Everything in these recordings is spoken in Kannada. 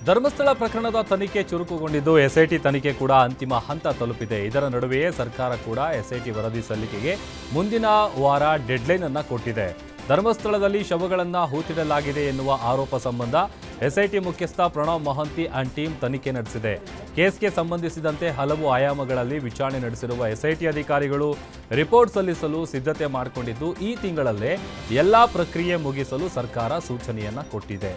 ಧರ್ಮಸ್ಥಳ ಪ್ರಕರಣದ ತನಿಖೆ ಚುರುಕುಗೊಂಡಿದ್ದು ಎಸ್ಐಟಿ ತನಿಖೆ ಕೂಡ ಅಂತಿಮ ಹಂತ ತಲುಪಿದೆ. ಇದರ ನಡುವೆಯೇ ಸರ್ಕಾರ ಕೂಡ ಎಸ್ಐಟಿ ವರದಿ ಸಲ್ಲಿಕೆಗೆ ಮುಂದಿನ ವಾರ ಡೆಡ್ಲೈನ್ ಅನ್ನು ಕೊಟ್ಟಿದೆ. ಧರ್ಮಸ್ಥಳದಲ್ಲಿ ಶವಗಳನ್ನು ಹೂತಿಡಲಾಗಿದೆ ಎನ್ನುವ ಆರೋಪ ಸಂಬಂಧ ಎಸ್ಐಟಿ ಮುಖ್ಯಸ್ಥ ಪ್ರಣವ್ ಮಹಂತಿ ಅಂಡ್ ಟೀಮ್ ತನಿಖೆ ನಡೆಸಿದೆ. ಕೇಸ್ಗೆ ಸಂಬಂಧಿಸಿದಂತೆ ಹಲವು ಆಯಾಮಗಳಲ್ಲಿ ವಿಚಾರಣೆ ನಡೆಸಿರುವ ಎಸ್ಐಟಿ ಅಧಿಕಾರಿಗಳು ರಿಪೋರ್ಟ್ ಸಲ್ಲಿಸಲು ಸಿದ್ಧತೆ ಮಾಡಿಕೊಂಡಿದ್ದು ಈ ತಿಂಗಳಲ್ಲೇ ಎಲ್ಲಾ ಪ್ರಕ್ರಿಯೆ ಮುಗಿಸಲು ಸರ್ಕಾರ ಸೂಚನೆಯನ್ನ ಕೊಟ್ಟಿದೆ.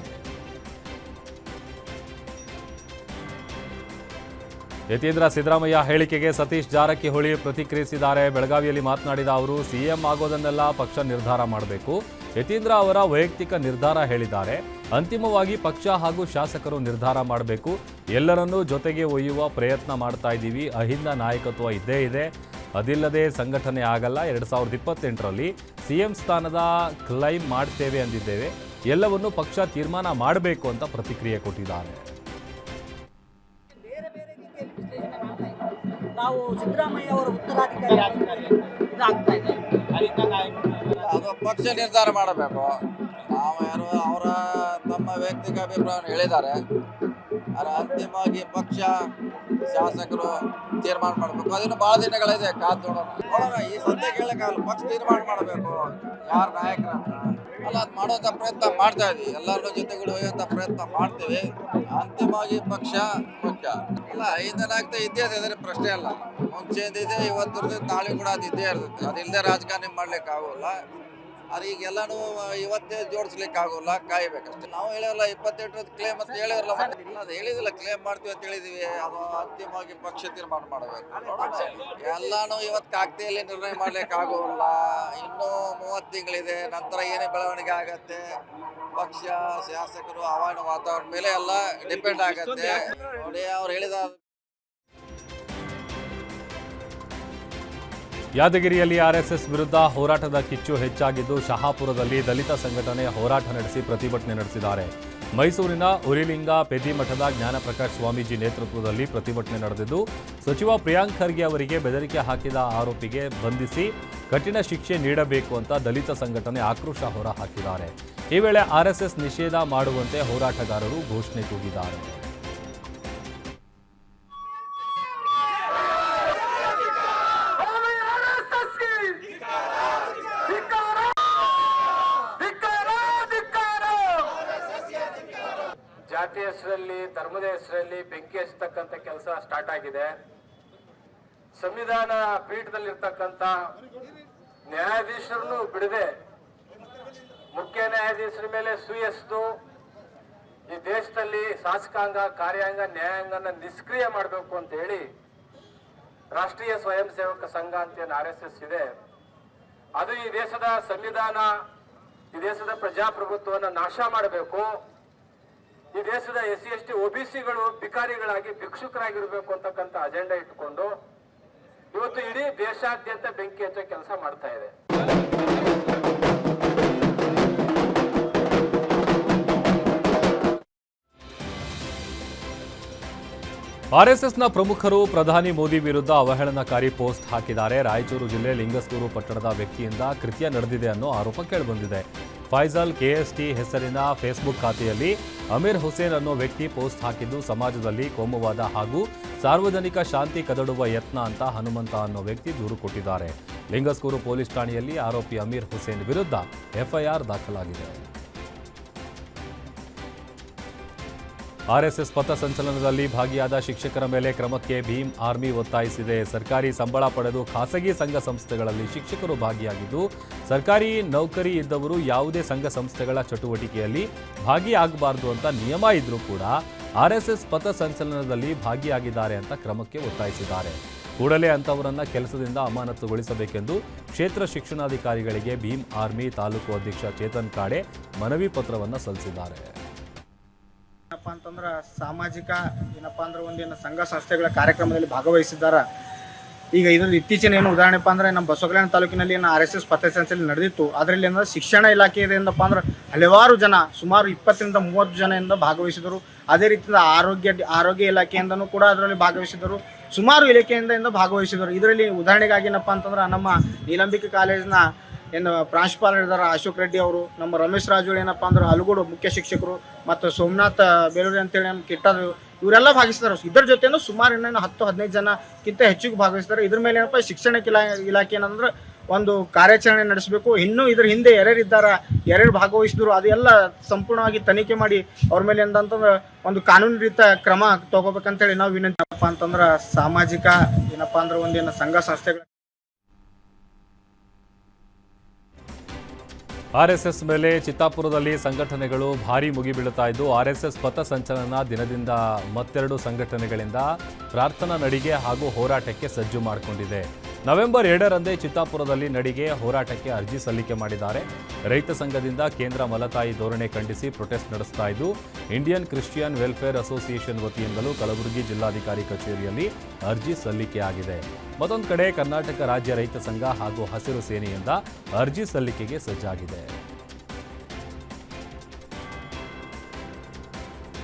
ಯತೀಂದ್ರ ಸಿದ್ದರಾಮಯ್ಯ ಹೇಳಿಕೆಗೆ ಸತೀಶ್ ಜಾರಕಿಹೊಳಿ ಪ್ರತಿಕ್ರಿಯಿಸಿದ್ದಾರೆ. ಬೆಳಗಾವಿಯಲ್ಲಿ ಮಾತನಾಡಿದ ಅವರು, ಸಿಎಂ ಆಗೋದನ್ನೆಲ್ಲ ಪಕ್ಷ ನಿರ್ಧಾರ ಮಾಡಬೇಕು. ಯತೀಂದ್ರ ಅವರ ವೈಯಕ್ತಿಕ ನಿರ್ಧಾರ ಹೇಳಿದ್ದಾರೆ. ಅಂತಿಮವಾಗಿ ಪಕ್ಷ ಹಾಗೂ ಶಾಸಕರು ನಿರ್ಧಾರ ಮಾಡಬೇಕು. ಎಲ್ಲರನ್ನೂ ಜೊತೆಗೆ ಒಯ್ಯುವ ಪ್ರಯತ್ನ ಮಾಡ್ತಾ ಇದ್ದೀವಿ. ಅಹಿಂದ ನಾಯಕತ್ವ ಇದ್ದೇ ಇದೆ. ಅದಿಲ್ಲದೆ ಸಂಘಟನೆ ಆಗಲ್ಲ. 2028ರಲ್ಲಿ ಸಿಎಂ ಸ್ಥಾನದ ಕ್ಲೈಮ್ ಮಾಡ್ತೇವೆ ಅಂದಿದ್ದೇವೆ. ಎಲ್ಲವನ್ನೂ ಪಕ್ಷ ತೀರ್ಮಾನ ಮಾಡಬೇಕು ಅಂತ ಪ್ರತಿಕ್ರಿಯೆ ಕೊಟ್ಟಿದ್ದಾರೆ. ನಾವು ಸಿದ್ದರಾಮಯ್ಯ ಅವರ ಉತ್ತರಾಧಿಕಾರಿ ಇದಾಗ್ತಾ ಇದೆ. ಅದು ಪಕ್ಷ ನಿರ್ಧಾರ ಮಾಡಬೇಕು. ನಾವು ಯಾರು ಅವರ ತಮ್ಮ ವೈಯಕ್ತಿಕ ಅಭಿಪ್ರಾಯವನ್ನು ಹೇಳಿದ್ದಾರೆ. ಅದರ ಅಂತಿಮವಾಗಿ ಪಕ್ಷ ಶಾಸಕರು ತೀರ್ಮಾನ ಮಾಡಬೇಕು. ಅದಿನ್ನು ಭಾಳ ದಿನಗಳಿದೆ, ಕಾದು ನೋಡೋಣ. ಈ ಸದ್ಯಕ್ಕೆ ಹೇಳಕ್ಕಾಗಲ್ಲ. ಪಕ್ಷ ತೀರ್ಮಾನ ಮಾಡಬೇಕು ಯಾರು ನಾಯಕರಂತ. ಅಲ್ಲ, ಅದು ಮಾಡೋಂಥ ಪ್ರಯತ್ನ ಮಾಡ್ತಾ ಇದ್ವಿ. ಎಲ್ಲರ ಜೊತೆಗಳು ಒಯ್ಯುವಂಥ ಪ್ರಯತ್ನ ಮಾಡ್ತೀವಿ. ಅಂತಿಮವಾಗಿ ಪಕ್ಷ ಮುಖ್ಯ. ಅಲ್ಲ, ಐದನಾಗ್ತಾ ಇದ್ದೇ ಅದರ ಪ್ರಶ್ನೆ ಅಲ್ಲ. ಮುಂಚೆಯಿಂದ ಇದೆ, ಇವತ್ತು ನಾಳೆ ಕೂಡ ಅದು ಇದ್ದೇ ಇರ್ತೈತೆ. ಅದಿಲ್ಲದೆ ರಾಜಕಾರಣ ಮಾಡ್ಲಿಕ್ಕೆ ಆಗೋಲ್ಲ. ಅದು ಈಗೆಲ್ಲಾನು ಇವತ್ತೇ ಜೋಡಿಸ್ಲಿಕ್ಕೆ ಆಗೋಲ್ಲ, ಕಾಯ್ಬೇಕಷ್ಟೇ. ನಾವು ಹೇಳಿರಲ್ಲ 28 ಕ್ಲೇಮ್ ಅಂತ ಹೇಳಿರಲ್ಲ, ಅದು ಹೇಳಿದಿಲ್ಲ ಕ್ಲೇಮ್ ಮಾಡ್ತೀವಿ ಅಂತ ಹೇಳಿದೀವಿ. ಅದು ಅಂತಿಮವಾಗಿ ಪಕ್ಷ ತೀರ್ಮಾನ ಮಾಡಬೇಕು. ಎಲ್ಲಾನು ಇವತ್ತು ಕಾಗ್ದೆಯಲ್ಲಿ ನಿರ್ಣಯ ಮಾಡ್ಲಿಕ್ಕೆ ಆಗೋಲ್ಲ. ಇನ್ನೂ 30 ತಿಂಗಳಿದೆ. ನಂತರ ಏನೇ ಬೆಳವಣಿಗೆ ಆಗತ್ತೆ, ಪಕ್ಷ ಶಾಸಕರು ಹವಾಮಾನ ವಾತಾವರಣ ಮೇಲೆ ಎಲ್ಲ ಡಿಪೆಂಡ್ ಆಗತ್ತೆ. ನೋಡಿ, ಅವ್ರು ಹೇಳಿದ ಯಾದಗಿರಿಯಲ್ಲಿ ಆರ್ಎಸ್ಎಸ್ ವಿರುದ್ಧ ಹೋರಾಟದ ಕಿಚ್ಚು ಹೆಚ್ಚಾಗಿದ್ದು, ಶಹಾಪುರದಲ್ಲಿ ದಲಿತ ಸಂಘಟನೆ ಹೋರಾಟ ನಡೆಸಿ ಪ್ರತಿಭಟನೆ ನಡೆಸಿದ್ದಾರೆ. ಮೈಸೂರಿನ ಉರಿಲಿಂಗ ಪೆದ್ದಿಮಠದ ಜ್ಞಾನಪ್ರಕಾಶ್ ಸ್ವಾಮೀಜಿ ನೇತೃತ್ವದಲ್ಲಿ ಪ್ರತಿಭಟನೆ ನಡೆದಿದ್ದು, ಸಚಿವ ಪ್ರಿಯಾಂಕ್ ಖರ್ಗೆ ಅವರಿಗೆ ಬೆದರಿಕೆ ಹಾಕಿದ ಆರೋಪಿಗೆ ಬಂಧಿಸಿ ಕಠಿಣ ಶಿಕ್ಷೆ ನೀಡಬೇಕು ಅಂತ ದಲಿತ ಸಂಘಟನೆ ಆಕ್ರೋಶ ಹೊರಹಾಕಿದ್ದಾರೆ. ಈ ವೇಳೆ ಆರ್ಎಸ್ಎಸ್ ನಿಷೇಧ ಮಾಡುವಂತೆ ಹೋರಾಟಗಾರರು ಘೋಷಣೆ ಕೂಗಿದ್ದಾರೆ. ಜಾತಿ ಹೆಸರಲ್ಲಿ, ಧರ್ಮದ ಹೆಸರಲ್ಲಿ ಬೆಂಕಿ ಹಚ್ಚತಕ್ಕಂಥ ಕೆಲಸ ಸ್ಟಾರ್ಟ್ ಆಗಿದೆ. ಸಂವಿಧಾನ ಪೀಠದಲ್ಲಿರ್ತಕ್ಕಂಥ ನ್ಯಾಯಾಧೀಶರನ್ನು ಬಿಡದೆ ಮುಖ್ಯ ನ್ಯಾಯಾಧೀಶರ ಮೇಲೆ ಸುಯಸ್ದು ಈ ದೇಶದಲ್ಲಿ ಶಾಸಕಾಂಗ, ಕಾರ್ಯಾಂಗ, ನ್ಯಾಯಾಂಗನ ನಿಷ್ಕ್ರಿಯ ಮಾಡಬೇಕು ಅಂತ ಹೇಳಿ ರಾಷ್ಟ್ರೀಯ ಸ್ವಯಂ ಸೇವಕ ಸಂಘ ಅಂತ ಏನು RSS ಇದೆ, ಅದು ಈ ದೇಶದ ಸಂವಿಧಾನ, ಈ ದೇಶದ ಪ್ರಜಾಪ್ರಭುತ್ವವನ್ನು ನಾಶ ಮಾಡಬೇಕು. ಈ ದೇಶದ SC ST OBCಗಳು ಭಿಕಾರಿಗಳಾಗಿ ಭಿಕ್ಷುಕರಾಗಿರ್ಬೇಕು ಅಂತಕ್ಕಂಥ ಅಜೆಂಡಾ ಇಟ್ಕೊಂಡು ಇವತ್ತು ಇಡೀ ದೇಶಾದ್ಯಂತ ಬೆಂಕಿ ಹಚ್ಚೋ ಕೆಲಸ ಮಾಡ್ತಾ ಇದೆ. ಆರ್ಎಸ್ಎಸ್ನ ಪ್ರಮುಖರು ಪ್ರಧಾನಿ ಮೋದಿ ವಿರುದ್ಧ ಅವಹೇಳನಕಾರಿ ಪೋಸ್ಟ್ ಹಾಕಿದ್ದಾರೆ. ರಾಯಚೂರು ಜಿಲ್ಲೆ ಲಿಂಗಸ್ಕೂರು ಪಟ್ಟಣದ ವ್ಯಕ್ತಿಯಿಂದ ಕೃತ್ಯ ನಡೆದಿದೆ ಅನ್ನೋ ಆರೋಪ ಕೇಳಿಬಂದಿದೆ. ಫೈಜಲ್ KST ಹೆಸರಿನ ಫೇಸ್ಬುಕ್ ಖಾತೆಯಲ್ಲಿ ಅಮೀರ್ ಹುಸೇನ್ ಅನ್ನೋ ವ್ಯಕ್ತಿ ಪೋಸ್ಟ್ ಹಾಕಿದ್ದು, ಸಮಾಜದಲ್ಲಿ ಕೋಮುವಾದ ಹಾಗೂ ಸಾರ್ವಜನಿಕ ಶಾಂತಿ ಕದಡುವ ಯತ್ನ ಅಂತ ಹನುಮಂತ ಅನ್ನೋ ವ್ಯಕ್ತಿ ದೂರು ಕೊಟ್ಟಿದ್ದಾರೆ. ಲಿಂಗಸ್ಕೂರು ಪೊಲೀಸ್ ಠಾಣೆಯಲ್ಲಿ ಆರೋಪಿ ಅಮೀರ್ ಹುಸೇನ್ ವಿರುದ್ಧ FIR ದಾಖಲಾಗಿದೆ. ಆರ್ಎಸ್ಎಸ್ ಪಥಸಂಚಲನದಲ್ಲಿ ಭಾಗಿಯಾದ ಶಿಕ್ಷಕರ ಮೇಲೆ ಕ್ರಮಕ್ಕೆ ಭೀಮ್ ಆರ್ಮಿ ಒತ್ತಾಯಿಸಿದೆ. ಸರ್ಕಾರಿ ಸಂಬಳ ಪಡೆದು ಖಾಸಗಿ ಸಂಘ ಸಂಸ್ಥೆಗಳಲ್ಲಿ ಶಿಕ್ಷಕರು ಭಾಗಿಯಾಗಿದ್ದು, ಸರ್ಕಾರಿ ನೌಕರಿ ಇದ್ದವರು ಯಾವುದೇ ಸಂಘ ಸಂಸ್ಥೆಗಳ ಚಟುವಟಿಕೆಯಲ್ಲಿ ಭಾಗಿಯಾಗಬಾರದು ಅಂತ ನಿಯಮ ಇದ್ರೂ ಕೂಡ ಆರ್ಎಸ್ಎಸ್ ಪಥಸಂಚಲನದಲ್ಲಿ ಭಾಗಿಯಾಗಿದ್ದಾರೆ ಅಂತ ಕ್ರಮಕ್ಕೆ ಒತ್ತಾಯಿಸಿದ್ದಾರೆ. ಕೂಡಲೇ ಅಂತವರನ್ನ ಕೆಲಸದಿಂದ ಅಮಾನತುಗೊಳಿಸಬೇಕೆಂದು ಕ್ಷೇತ್ರ ಶಿಕ್ಷಣಾಧಿಕಾರಿಗಳಿಗೆ ಭೀಮ್ ಆರ್ಮಿ ತಾಲೂಕು ಅಧ್ಯಕ್ಷ ಚೇತನ್ ಕಾಡೆ ಮನವಿ ಪತ್ರವನ್ನು ಸಲ್ಲಿಸಿದ್ದಾರೆ. ಏನಪ್ಪ ಅಂತಂದ್ರೆ ಸಾಮಾಜಿಕ ಏನಪ್ಪ ಅಂದ್ರೆ ಒಂದೇನು ಸಂಘ ಸಂಸ್ಥೆಗಳ ಕಾರ್ಯಕ್ರಮದಲ್ಲಿ ಭಾಗವಹಿಸಿದ್ದಾರೆ. ಈಗ ಇದರಲ್ಲಿ ಇತ್ತೀಚಿನ ಏನು ಉದಾಹರಣೆಪ್ಪ ಅಂದರೆ ನಮ್ಮ ಬಸವಕಲ್ಯಾಣ ತಾಲೂಕಿನಲ್ಲಿ ಏನು RSS ಪಥಸಂಚಲನ ನಡೆದಿತ್ತು. ಅದರಲ್ಲಿ ಅಂದರೆ ಶಿಕ್ಷಣ ಇಲಾಖೆಯಿಂದಪ್ಪ ಅಂದ್ರೆ ಹಲವಾರು ಜನ, ಸುಮಾರು 20ರಿಂದ 30 ಜನದಿಂದ ಭಾಗವಹಿಸಿದರು. ಅದೇ ರೀತಿಯಿಂದ ಆರೋಗ್ಯ ಇಲಾಖೆಯಿಂದನೂ ಕೂಡ ಅದರಲ್ಲಿ ಭಾಗವಹಿಸಿದರು. ಸುಮಾರು ಇಲಾಖೆಯಿಂದ ಭಾಗವಹಿಸಿದರು. ಇದರಲ್ಲಿ ಉದಾಹರಣೆಗಾಗಿ ಏನಪ್ಪ ಅಂತಂದ್ರೆ ನಮ್ಮ ನೀಲಂಬಿಕೆ ಕಾಲೇಜಿನ ಏನು ಪ್ರಾಂಶುಪಾಲರಿದ್ದಾರೆ ಅಶೋಕ್ ರೆಡ್ಡಿ ಅವರು, ನಮ್ಮ ರಮೇಶ್ ರಾಜೋಳಿ ಏನಪ್ಪ ಅಂದ್ರೆ ಅಲುಗೂಡು ಮುಖ್ಯ ಶಿಕ್ಷಕರು, ಮತ್ತು ಸೋಮನಾಥ್ ಬೇಲೂರಿ ಅಂತೇಳಿ ನಮ್ಮ ಕಿಟ್ಟದು, ಇವರೆಲ್ಲ ಭಾಗಿಸ್ತಾರೆ. ಇದರ ಜೊತೆನೂ ಸುಮಾರು ಇನ್ನೇನು 10-15 ಜನಕ್ಕಿಂತ ಹೆಚ್ಚಿಗೆ ಭಾಗವಹಿಸ್ತಾರೆ. ಇದ್ರ ಮೇಲೆ ಏನಪ್ಪ ಶಿಕ್ಷಣ ಇಲಾಖೆ ಏನಂದ್ರೆ ಒಂದು ಕಾರ್ಯಾಚರಣೆ ನಡೆಸಬೇಕು. ಇನ್ನೂ ಇದ್ರ ಹಿಂದೆ ಯಾರ್ಯಾರು ಭಾಗವಹಿಸಿದ್ರು ಅದೆಲ್ಲ ಸಂಪೂರ್ಣವಾಗಿ ತನಿಖೆ ಮಾಡಿ ಅವ್ರ ಮೇಲೆ ಅಂತಂದ್ರೆ ಒಂದು ಕಾನೂನು ರೀತಿಯ ಕ್ರಮ ತಗೋಬೇಕಂತೇಳಿ ನಾವು ವಿನಂತಿ. ಏನಪ್ಪ ಅಂತಂದ್ರೆ ಸಾಮಾಜಿಕ ಏನಪ್ಪ ಅಂದ್ರೆ ಒಂದೇನು ಸಂಘ ಸಂಸ್ಥೆಗಳು ಆರ್ಎಸ್ಎಸ್ ಮೇಲೆ ಚಿತ್ತಾಪುರದಲ್ಲಿ ಸಂಘಟನೆಗಳು ಭಾರೀ ಮುಗಿಬೀಳುತ್ತಾ ಇದ್ದು, ಆರ್ಎಸ್ಎಸ್ ಪಥಸಂಚಲನ ದಿನದಿಂದ ಮತ್ತೆರಡು ಸಂಘಟನೆಗಳಿಂದ ಪ್ರಾರ್ಥನಾ ನಡಿಗೆ ಹಾಗೂ ಹೋರಾಟಕ್ಕೆ ಸಜ್ಜು ಮಾಡಿಕೊಂಡಿದೆ. ನವೆಂಬರ್ 2ರಂದೇ ಚಿತ್ತಾಪುರದಲ್ಲಿ ನಡಿಗೆ ಹೋರಾಟಕ್ಕೆ ಅರ್ಜಿ ಸಲ್ಲಿಕೆ ಮಾಡಿದ್ದಾರೆ. ರೈತ ಸಂಘದಿಂದ ಕೇಂದ್ರ ಮಲತಾಯಿ ಧೋರಣೆ ಖಂಡಿಸಿ ಪ್ರೊಟೆಸ್ಟ್ ನಡೆಸ್ತಾ ಇದ್ದು, ಇಂಡಿಯನ್ ಕ್ರಿಶ್ಚಿಯನ್ ವೆಲ್ಫೇರ್ ಅಸೋಸಿಯೇಷನ್ ವತಿಯಿಂದಲೂ ಕಲಬುರಗಿ ಜಿಲ್ಲಾಧಿಕಾರಿ ಕಚೇರಿಯಲ್ಲಿ ಅರ್ಜಿ ಸಲ್ಲಿಕೆಯಾಗಿದೆ. ಮತ್ತೊಂದು ಕಡೆ ಕರ್ನಾಟಕ ರಾಜ್ಯ ರೈತ ಸಂಘ ಹಾಗೂ ಹಸಿರು ಸೇನೆಯಿಂದ ಅರ್ಜಿ ಸಲ್ಲಿಕೆಗೆ ಸಜ್ಜಾಗಿದೆ.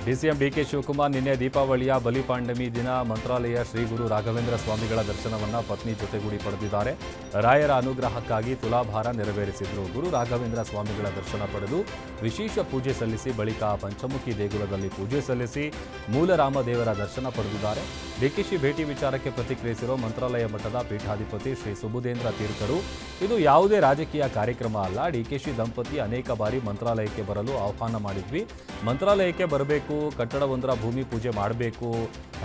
ಡಿಸಿಎಂ ಡಿಕೆ ಶಿವಕುಮಾರ್ ನಿನ್ನೆ ದೀಪಾವಳಿಯ ಬಲಿಪಾಂಡಮಿ ದಿನ ಮಂತ್ರಾಲಯ ಶ್ರೀ ಗುರು ರಾಘವೇಂದ್ರ ಸ್ವಾಮಿಗಳ ದರ್ಶನವನ್ನು ಪತ್ನಿ ಜೊತೆಗೂಡಿ ಪಡೆದಿದ್ದಾರೆ. ರಾಯರ ಅನುಗ್ರಹಕ್ಕಾಗಿ ತುಲಾಭಾರ ನೆರವೇರಿಸಿದರು. ಗುರು ರಾಘವೇಂದ್ರ ಸ್ವಾಮಿಗಳ ದರ್ಶನ ಪಡೆದು ವಿಶೇಷ ಪೂಜೆ ಸಲ್ಲಿಸಿ ಬಳಿಕ ಪಂಚಮುಖಿ ದೇಗುಲದಲ್ಲಿ ಪೂಜೆ ಸಲ್ಲಿಸಿ ಮೂಲರಾಮದೇವರ ದರ್ಶನ ಪಡೆದಿದ್ದಾರೆ. ಡಿಕೆಶಿ ಭೇಟಿ ವಿಚಾರಕ್ಕೆ ಪ್ರತಿಕ್ರಿಯಿಸಿರುವ ಮಂತ್ರಾಲಯ ಮಠದ ಪೀಠಾಧಿಪತಿ ಶ್ರೀ ಸುಬುಧೇಂದ್ರ ತೀರ್ಥರು, ಇದು ಯಾವುದೇ ರಾಜಕೀಯ ಕಾರ್ಯಕ್ರಮ ಅಲ್ಲ. ಡಿಕೆಶಿ ದಂಪತಿ ಅನೇಕ ಬಾರಿ ಮಂತ್ರಾಲಯಕ್ಕೆ ಬರಲು ಆಹ್ವಾನ ಮಾಡಿದ್ವಿ. ಮಂತ್ರಾಲಯಕ್ಕೆ ಬರಬೇಕು, ಕಟ್ಟಡವೊಂದರ ಭೂಮಿ ಪೂಜೆ ಮಾಡಬೇಕು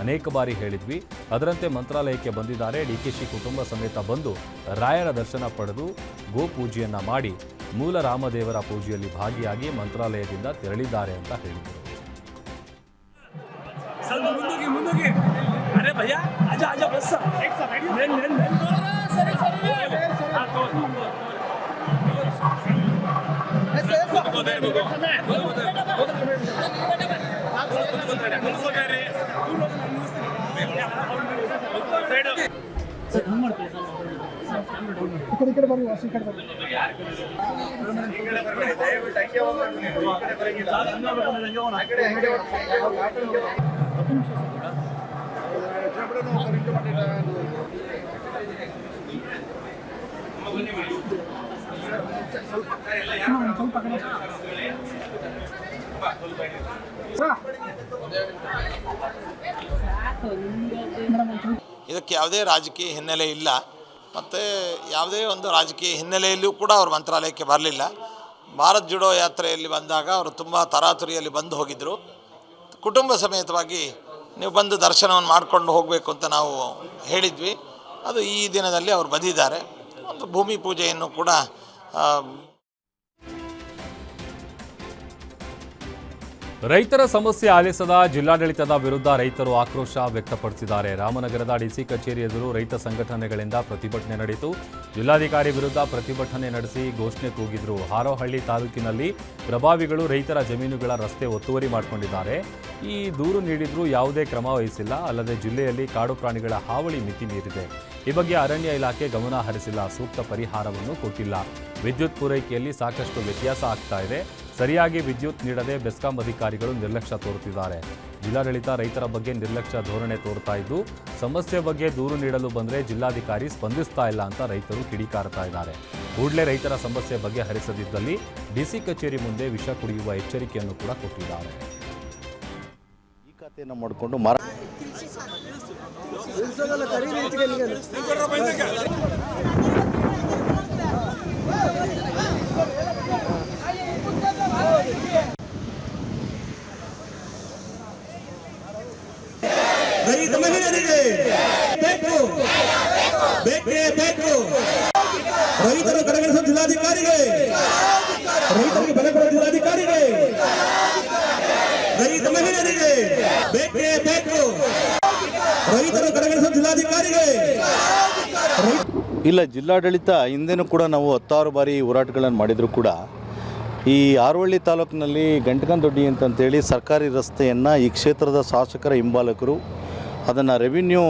ಅನೇಕ ಬಾರಿ ಹೇಳಿದ್ವಿ. ಅದರಂತೆ ಮಂತ್ರಾಲಯಕ್ಕೆ ಬಂದಿದ್ದಾರೆ. ಡಿಕೆಶಿ ಕುಟುಂಬ ಸಮೇತ ಬಂದು ರಾಯರ ದರ್ಶನ ಪಡೆದು ಗೋಪೂಜೆಯನ್ನ ಮಾಡಿ ಮೂಲ ರಾಮದೇವರ ಪೂಜೆಯಲ್ಲಿ ಭಾಗಿಯಾಗಿ ಮಂತ್ರಾಲಯದಿಂದ ತೆರಳಿದ್ದಾರೆ ಅಂತ ಹೇಳಿದರು. ಇದಕ್ಕೆ ಯಾವುದೇ ರಾಜಕೀಯ ಹಿನ್ನೆಲೆ ಇಲ್ಲ, ಮತ್ತು ಯಾವುದೇ ಒಂದು ರಾಜಕೀಯ ಹಿನ್ನೆಲೆಯಲ್ಲಿಯೂ ಕೂಡ ಅವರು ಮಂತ್ರಾಲಯಕ್ಕೆ ಬರಲಿಲ್ಲ. ಭಾರತ್ ಜೋಡೋ ಯಾತ್ರೆಯಲ್ಲಿ ಬಂದಾಗ ಅವರು ತುಂಬ ತರಾತುರಿಯಲ್ಲಿ ಬಂದು ಹೋಗಿದ್ದರು. ಕುಟುಂಬ ಸಮೇತವಾಗಿ ನೀವು ಬಂದು ದರ್ಶನವನ್ನು ಮಾಡಿಕೊಂಡು ಹೋಗಬೇಕು ಅಂತ ನಾವು ಹೇಳಿದ್ವಿ. ಅದು ಈ ದಿನದಲ್ಲಿ ಅವರು ಬಂದಿದ್ದಾರೆ. ಒಂದು ಭೂಮಿ ಪೂಜೆಯನ್ನು ಕೂಡ ರೈತರ ಸಮಸ್ಯೆ ಆಲಿಸದ ಜಿಲ್ಲಾಡಳಿತದ ವಿರುದ್ಧ ರೈತರು ಆಕ್ರೋಶ ವ್ಯಕ್ತಪಡಿಸಿದ್ದಾರೆ. ರಾಮನಗರದ ಡಿಸಿ ಕಚೇರಿ ಎದುರು ರೈತ ಸಂಘಟನೆಗಳಿಂದ ಪ್ರತಿಭಟನೆ ನಡೆಯಿತು. ಜಿಲ್ಲಾಧಿಕಾರಿ ವಿರುದ್ಧ ಪ್ರತಿಭಟನೆ ನಡೆಸಿ ಘೋಷಣೆ ಕೂಗಿದ್ರು. ಹಾರೋಹಳ್ಳಿ ತಾಲೂಕಿನಲ್ಲಿ ಪ್ರಭಾವಿಗಳು ರೈತರ ಜಮೀನುಗಳ ರಸ್ತೆ ಒತ್ತುವರಿ ಮಾಡಿಕೊಂಡಿದ್ದಾರೆ. ಈ ದೂರು ನೀಡಿದ್ರೂ ಯಾವುದೇ ಕ್ರಮ ವಹಿಸಿಲ್ಲ. ಅಲ್ಲದೆ ಜಿಲ್ಲೆಯಲ್ಲಿ ಕಾಡು ಪ್ರಾಣಿಗಳ ಹಾವಳಿ ಮಿತಿ ಮೀರಿದೆ. ಈ ಬಗ್ಗೆ ಅರಣ್ಯ ಇಲಾಖೆ ಗಮನ ಹರಿಸಿಲ್ಲ. ಸೂಕ್ತ ಪರಿಹಾರವನ್ನು ಕೊಟ್ಟಿಲ್ಲ. ವಿದ್ಯುತ್ ಪೂರೈಕೆಯಲ್ಲಿ ಸಾಕಷ್ಟು ವ್ಯತ್ಯಾಸ ಆಗ್ತಾ ಇದೆ. ಸರಿಯಾಗಿ ವಿದ್ಯುತ್ ನೀಡದೆ ಬೆಸ್ಕಾಂ ಅಧಿಕಾರಿಗಳು ನಿರ್ಲಕ್ಷ್ಯ ತೋರುತ್ತಿದ್ದಾರೆ. ಜಿಲ್ಲಾಡಳಿತ ರೈತರ ಬಗ್ಗೆ ನಿರ್ಲಕ್ಷ್ಯ ಧೋರಣೆ ತೋರ್ತಾ ಇದ್ದು, ಸಮಸ್ಯೆ ಬಗ್ಗೆ ದೂರು ನೀಡಲು ಬಂದರೆ ಜಿಲ್ಲಾಧಿಕಾರಿ ಸ್ಪಂದಿಸ್ತಾ ಇಲ್ಲ ಅಂತ ರೈತರು ಕಿಡಿಕಾರ್ತಾ ಇದ್ದಾರೆ. ಕೂಡಲೇ ರೈತರ ಸಮಸ್ಯೆ ಬಗೆಹರಿಸದಿದ್ದಲ್ಲಿ ಡಿಸಿ ಕಚೇರಿ ಮುಂದೆ ವಿಷ ಕುಡಿಯುವ ಎಚ್ಚರಿಕೆಯನ್ನು ಕೂಡ ಕೊಟ್ಟಿದ್ದಾರೆ. ಈ ಖಾತೆಯನ್ನು ಮಾಡಿಕೊಂಡು ರೈತ ಮಹಿಳೆಯರಿಗೆ ಬೇಕು, ಬೇಕೇ ಬೇಕು. ರೈತರು ಕಡೆಗಣಿಸುವ ಜಿಲ್ಲಾಧಿಕಾರಿಗೆ, ರೈತರಿಗೆ ಬೆಲೆ ಕೊಡುವ ಜಿಲ್ಲಾಧಿಕಾರಿಗೆ, ರೈತ ಮಹಿಳೆಯರಿಗೆ ಬೇಕೇ ಬೇಕು. ರೈತರು ಕಡೆಗಣಿಸುವ ಜಿಲ್ಲಾಧಿಕಾರಿಗೆ. ಇಲ್ಲ, ಜಿಲ್ಲಾಡಳಿತ ಹಿಂದೆನೂ ಕೂಡ ನಾವು 10 ಬಾರಿ ಹೋರಾಟಗಳನ್ನು ಮಾಡಿದರೂ ಕೂಡ ಈ ಹಾರೋಹಳ್ಳಿ ತಾಲೂಕಿನಲ್ಲಿ ಗಂಟಕನದೊಡ್ಡಿ ಅಂತಂತೇಳಿ ಸರ್ಕಾರಿ ರಸ್ತೆಯನ್ನು ಈ ಕ್ಷೇತ್ರದ ಶಾಸಕರ ಹಿಂಬಾಲಕರು ಅದನ್ನು ರೆವಿನ್ಯೂ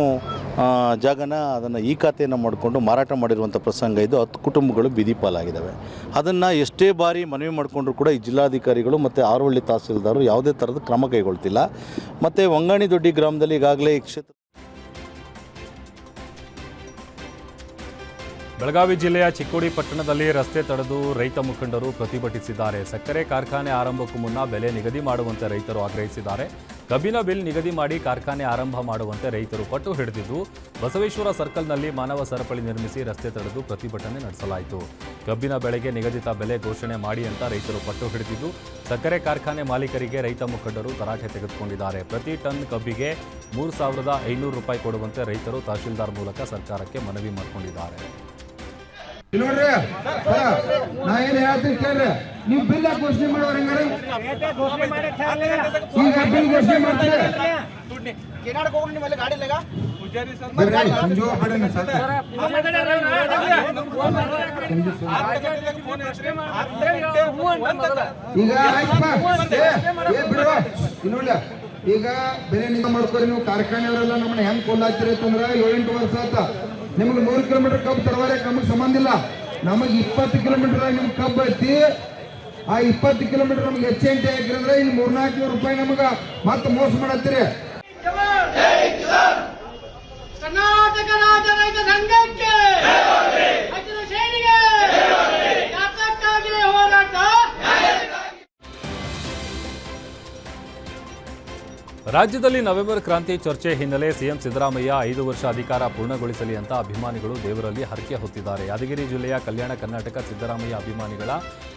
ಜಾಗನ ಅದನ್ನು ಈ ಖಾತೆಯನ್ನು ಮಾಡಿಕೊಂಡು ಮಾರಾಟ ಮಾಡಿರುವಂಥ ಪ್ರಸಂಗ ಇದು. 10 ಕುಟುಂಬಗಳು ಬೀದಿ ಪಾಲಾಗಿದ್ದಾವೆ. ಅದನ್ನು ಎಷ್ಟೇ ಬಾರಿ ಮನವಿ ಮಾಡಿಕೊಂಡ್ರೂ ಕೂಡ ಈ ಜಿಲ್ಲಾಧಿಕಾರಿಗಳು ಮತ್ತು ಹಾರೋಹಳ್ಳಿ ತಹಸೀಲ್ದಾರರು ಯಾವುದೇ ಥರದ ಕ್ರಮ ಕೈಗೊಳ್ತಿಲ್ಲ. ಮತ್ತು ವಂಗಾಣಿ ದೊಡ್ಡಿ ಗ್ರಾಮದಲ್ಲಿ ಈಗಾಗಲೇ ಈ ಕ್ಷೇತ್ರ ಬೆಳಗಾವಿ ಜಿಲ್ಲೆಯ ಚಿಕ್ಕೋಡಿ ಪಟ್ಟಣದಲ್ಲಿ ರಸ್ತೆ ತಡೆದು ರೈತ ಮುಖಂಡರು ಪ್ರತಿಭಟಿಸಿದ್ದಾರೆ. ಸಕ್ಕರೆ ಕಾರ್ಖಾನೆ ಆರಂಭಕ್ಕೂ ಮುನ್ನ ಬೆಲೆ ನಿಗದಿ ಮಾಡುವಂತೆ ರೈತರು ಆಗ್ರಹಿಸಿದ್ದಾರೆ. ಕಬ್ಬಿನ ಬಿಲ್ ನಿಗದಿ ಮಾಡಿ ಕಾರ್ಖಾನೆ ಆರಂಭ ಮಾಡುವಂತೆ ರೈತರು ಪಟ್ಟು ಹಿಡಿದಿದ್ದು, ಬಸವೇಶ್ವರ ಸರ್ಕಲ್ನಲ್ಲಿ ಮಾನವ ಸರಪಳಿ ನಿರ್ಮಿಸಿ ರಸ್ತೆ ತಡೆದು ಪ್ರತಿಭಟನೆ ನಡೆಸಲಾಯಿತು. ಕಬ್ಬಿನ ಬೆಳೆಗೆ ನಿಗದಿತ ಬೆಲೆ ಘೋಷಣೆ ಮಾಡಿ ಅಂತ ರೈತರು ಪಟ್ಟು ಹಿಡಿದಿದ್ದು, ಸಕ್ಕರೆ ಕಾರ್ಖಾನೆ ಮಾಲೀಕರಿಗೆ ರೈತ ಮುಖಂಡರು ತರಾಟೆ ತೆಗೆದುಕೊಂಡಿದ್ದಾರೆ. ಪ್ರತಿ ಟನ್ ಕಬ್ಬಿಗೆ 3,500 ರೂಪಾಯಿ ಕೊಡುವಂತೆ ರೈತರು ತಹಶೀಲ್ದಾರ್ ಮೂಲಕ ಸರ್ಕಾರಕ್ಕೆ ಮನವಿ ಮಾಡಿಕೊಂಡಿದ್ದಾರೆ. ನೋಡ್ರಿ ನಾ ಏನ್ ಹೇಳ್ತೀನಿ ಕೇಳ್ರಿ, ನೀವು ಬಿಲ್ ಘೋಷಣೆ ಮಾಡೋರು ಹೆಂಗಾರ ಈಗ ಬಿಲ್ ಘೋಷಣೆ ಮಾಡ್ತಾರೆ ಈಗ ನೋಡ್ಲ ಈಗ ಬೆಲೆ ನಿಗಮ ಮಾಡ್ಕೊರಿ. ನೀವು ಕಾರ್ಖಾನೆಯವರೆಲ್ಲ ನಮ್ಮನ್ನ ಹೆಂಗ್ ಕೊಲ್ಲಾಗ್ತೀರಿ ಅಂತಂದ್ರ 7-8 ವರ್ಷ ಆತ. ನಿಮ್ಗೆ 100 ಕಿಲೋಮೀಟರ್ ಕಬ್ಬು ತರವಾರೆ ನಮಗೆ ಸಂಬಂಧ ಇಲ್ಲ. ನಮಗೆ 20 ಕಿಲೋಮೀಟರ್ ನಿಮ್ಗೆ ಕಬ್ಬು ಐತಿ. ಆ 20 ಕಿಲೋಮೀಟರ್ ನಮ್ಗೆ ಹೆಚ್ಚೆಂಟು ಹಾಕಿರಂದ್ರೆ ಇಲ್ಲಿ 300-400 ರೂಪಾಯಿ ನಮಗೆ ಮತ್ತೆ ಮೋಸ ಮಾಡತ್ತೀರಿ. ಕರ್ನಾಟಕ ರಾಜ್ಯ ರೈತ ಸಂಘಕ್ಕೆ ಹಸಿರು ಸೇನೆಗೆ ಯಾತಕ್ಕಾಗಿ ಹೋರಾಟ. ರಾಜ್ಯದಲ್ಲಿ ನವೆಂಬರ್ ಕ್ರಾಂತಿ ಚರ್ಚೆ ಹಿನ್ನೆಲೆ ಸಿಎಂ ಸಿದ್ದರಾಮಯ್ಯ 5 ವರ್ಷ ಅಧಿಕಾರ ಪೂರ್ಣಗೊಳಿಸಲಿ ಅಂತ ಅಭಿಮಾನಿಗಳು ದೇವರಲ್ಲಿ ಹರಕೆ ಹೊತ್ತಿದ್ದಾರೆ. ಯಾದಗಿರಿ ಜಿಲ್ಲೆಯ ಕಲ್ಯಾಣ ಕರ್ನಾಟಕ ಸಿದ್ದರಾಮಯ್ಯ ಅಭಿಮಾನಿಗಳ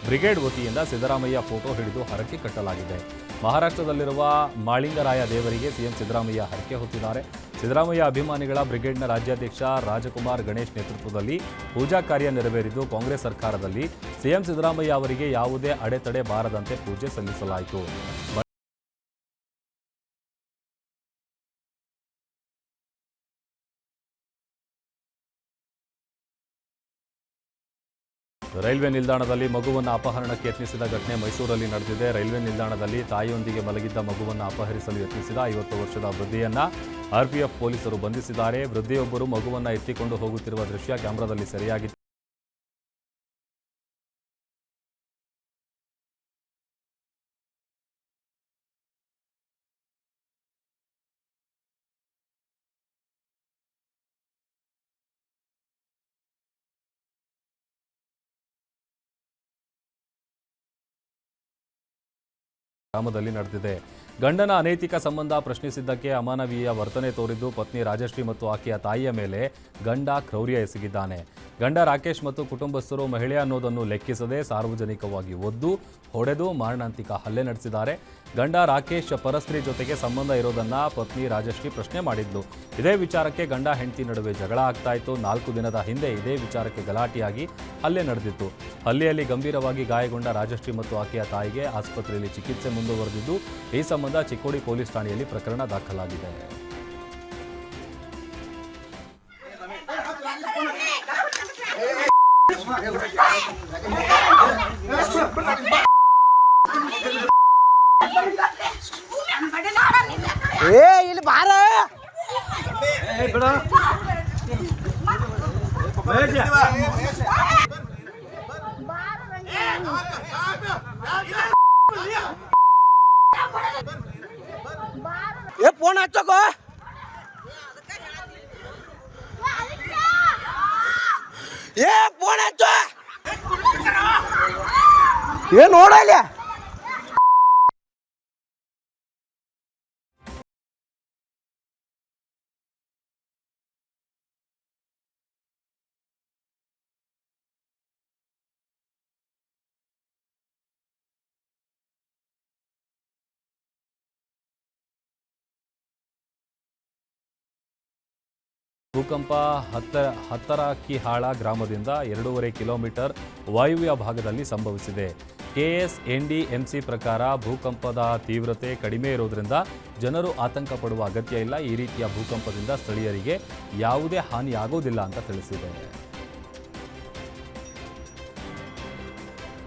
ಬ್ರಿಗೇಡ್ ವತಿಯಿಂದ ಸಿದ್ದರಾಮಯ್ಯ ಫೋಟೋ ಹಿಡಿದು ಹರಕೆ ಕಟ್ಟಲಾಗಿದೆ. ಮಹಾರಾಷ್ಟ್ರದಲ್ಲಿರುವ ಮಾಳಿಂಗರಾಯ ದೇವರಿಗೆ ಸಿಎಂ ಸಿದ್ದರಾಮಯ್ಯ ಹರಕೆ ಹೊತ್ತಿದ್ದಾರೆ. ಸಿದ್ದರಾಮಯ್ಯ ಅಭಿಮಾನಿಗಳ ಬ್ರಿಗೇಡ್ನ ರಾಜ್ಯಾಧ್ಯಕ್ಷ ರಾಜಕುಮಾರ್ ಗಣೇಶ್ ನೇತೃತ್ವದಲ್ಲಿ ಪೂಜಾ ಕಾರ್ಯ ನೆರವೇರಿದ್ದು, ಕಾಂಗ್ರೆಸ್ ಸರ್ಕಾರದಲ್ಲಿ ಸಿಎಂ ಸಿದ್ದರಾಮಯ್ಯ ಅವರಿಗೆ ಯಾವುದೇ ಅಡೆತಡೆ ಬಾರದಂತೆ ಪೂಜೆ ಸಲ್ಲಿಸಲಾಯಿತು. ರೈಲ್ವೆ ನಿಲ್ದಾಣದಲ್ಲಿ ಮಗುವನ್ನು ಅಪಹರಣಕ್ಕೆ ಯತ್ನಿಸಿದ ಘಟನೆ ಮೈಸೂರಲ್ಲಿ ನಡೆದಿದೆ. ರೈಲ್ವೆ ನಿಲ್ದಾಣದಲ್ಲಿ ತಾಯಿಯೊಂದಿಗೆ ಮಲಗಿದ್ದ ಮಗುವನ್ನು ಅಪಹರಿಸಲು ಯತ್ನಿಸಿದ 50 ವರ್ಷದ ವೃದ್ಧೆಯನ್ನ ಆರ್ಪಿಎಫ್ ಪೊಲೀಸರು ಬಂಧಿಸಿದ್ದಾರೆ. ವೃದ್ಧೆಯೊಬ್ಬರು ಮಗುವನ್ನು ಎತ್ತಿಕೊಂಡು ಹೋಗುತ್ತಿರುವ ದೃಶ್ಯ ಕ್ಯಾಮೆರಾದಲ್ಲಿ ಸೆರೆಯಾಗಿತ್ತು. ಗ್ರಾಮದಲ್ಲಿ ನಡೆದಿದೆ. ಗಂಡನ ಅನೈತಿಕ ಸಂಬಂಧ ಪ್ರಶ್ನಿಸಿದ್ದಕ್ಕೆ ಅಮಾನವೀಯ ವರ್ತನೆ ತೋರಿದ್ದು ಪತ್ನಿ ರಾಜಶ್ರೀ ಮತ್ತು ಆಕೆಯ ತಾಯಿಯ ಮೇಲೆ ಗಂಡ ಕ್ರೌರ್ಯ ಎಸಗಿದ್ದಾನೆ. ಗಂಡ ರಾಕೇಶ್ ಮತ್ತು ಕುಟುಂಬಸ್ಥರು ಮಹಿಳೆ ಅನ್ನೋದನ್ನು ಲೆಕ್ಕಿಸದೆ ಸಾರ್ವಜನಿಕವಾಗಿ ಒದ್ದು ಹೊಡೆದು ಮಾರಣಾಂತಿಕ ಹಲ್ಲೆ ನಡೆಸಿದ್ದಾರೆ. ಗಂಡ ರಾಕೇಶ್ ಪರಸ್ತ್ರೀ ಜೊತೆಗೆ ಸಂಬಂಧ ಇರೋದನ್ನ ಪತ್ನಿ ರಾಜಶ್ರೀ ಪ್ರಶ್ನೆ ಮಾಡಿದ್ಲು. ಇದೇ ವಿಚಾರಕ್ಕೆ ಗಂಡ ಹೆಂಡತಿ ನಡುವೆ ಜಗಳ ಆಗ್ತಾ ಇತ್ತು. 4 ದಿನದ ಹಿಂದೆ ಇದೇ ವಿಚಾರಕ್ಕೆ ಗಲಾಟೆಯಾಗಿ ಹಲ್ಲೆ ನಡೆದಿತ್ತು. ಹಲ್ಲೆಯಲ್ಲಿ ಗಂಭೀರವಾಗಿ ಗಾಯಗೊಂಡ ರಾಜಶ್ರೀ ಮತ್ತು ಆಕೆಯ ತಾಯಿಗೆ ಆಸ್ಪತ್ರೆಯಲ್ಲಿ ಚಿಕಿತ್ಸೆ ಮುಂದುವರೆದಿದ್ದು, ಈ ಸಂಬಂಧ ಚಿಕ್ಕೋಡಿ ಪೊಲೀಸ್ ಠಾಣೆಯಲ್ಲಿ ಪ್ರಕರಣ ದಾಖಲಾಗಿದೆ. ಇಲ್ಲಿ ಬಾರ ಫೋನ್ ಹಚ್ಚಕೋ. ಫೋನ್ ಹಚ್ಚ ನೋಡಲ್ಲ. ಭೂಕಂಪ ಹತ್ತರಕಿಹಾಳ ಗ್ರಾಮದಿಂದ 2.5 ಕಿಲೋಮೀಟರ್ ವಾಯುವ್ಯ ಭಾಗದಲ್ಲಿ ಸಂಭವಿಸಿದೆ. KSNDMC ಪ್ರಕಾರ ಭೂಕಂಪದ ತೀವ್ರತೆ ಕಡಿಮೆ ಇರೋದ್ರಿಂದ ಜನರು ಆತಂಕ ಪಡುವ ಅಗತ್ಯ ಇಲ್ಲ. ಈ ರೀತಿಯ ಭೂಕಂಪದಿಂದ ಸ್ಥಳೀಯರಿಗೆ ಯಾವುದೇ ಹಾನಿಯಾಗುವುದಿಲ್ಲ ಅಂತ ತಿಳಿಸಿದೆ.